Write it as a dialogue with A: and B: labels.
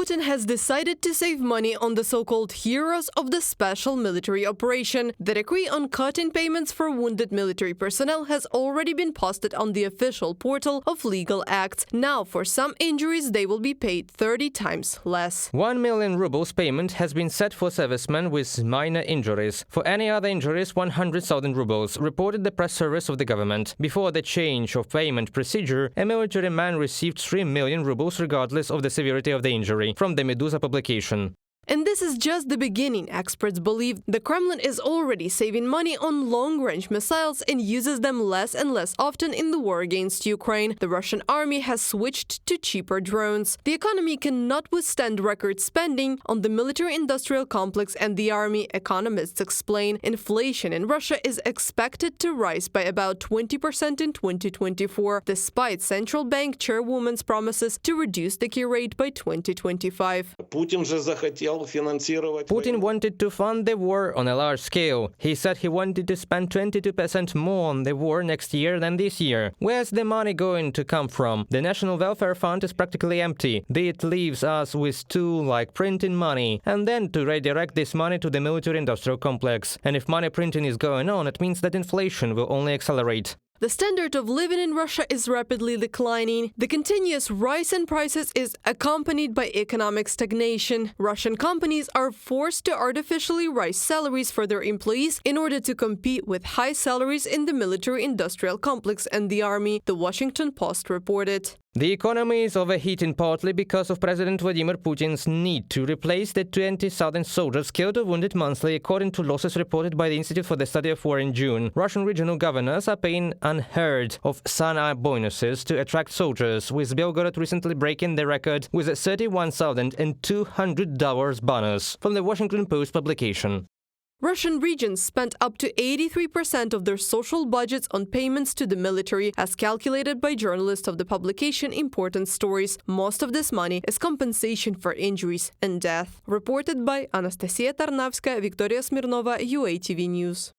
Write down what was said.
A: Putin has decided to save money on the so-called heroes of the special military operation. The decree on cutting payments for wounded military personnel has already been posted on the official portal of Legal Acts. Now, for some injuries, they will be paid 30 times less.
B: 1 million rubles payment has been set for servicemen with minor injuries. For any other injuries, 100,000 rubles, reported the press service of the government. Before the change of payment procedure, a military man received 3 million rubles regardless of the severity of the injury, from the Medusa publication.
A: And this is just the beginning. Experts believe the Kremlin is already saving money on long-range missiles and uses them less and less often in the war against Ukraine. The Russian army has switched to cheaper drones. The economy cannot withstand record spending on the military-industrial complex and the army, economists explain. Inflation in Russia is expected to rise by about 20% in 2024, despite central bank chairwoman's promises to reduce the key rate by 2025.
B: Putin wanted to fund the war on a large scale. He said he wanted to spend 22% more on the war next year than this year. Where's the money going to come from? The National Welfare Fund is practically empty. It leaves us with tools like printing money, and then to redirect this money to the military-industrial complex. And if money printing is going on, it means that inflation will only accelerate.
A: The standard of living in Russia is rapidly declining. The continuous rise in prices is accompanied by economic stagnation. Russian companies are forced to artificially raise salaries for their employees in order to compete with high salaries in the military-industrial complex and the army, the Washington Post reported.
B: The economy is overheating partly because of President Vladimir Putin's need to replace the 20,000 soldiers killed or wounded monthly, according to losses reported by the Institute for the Study of War in June. Russian regional governors are paying unheard of sign-up bonuses to attract soldiers, with Belgorod recently breaking the record with a $31,200 bonus, from the Washington Post publication.
A: Russian regions spent up to 83% of their social budgets on payments to the military, as calculated by journalists of the publication Important Stories. Most of this money is compensation for injuries and death. Reported by Anastasia Tarnavskaya, Victoria Smirnova, UATV News.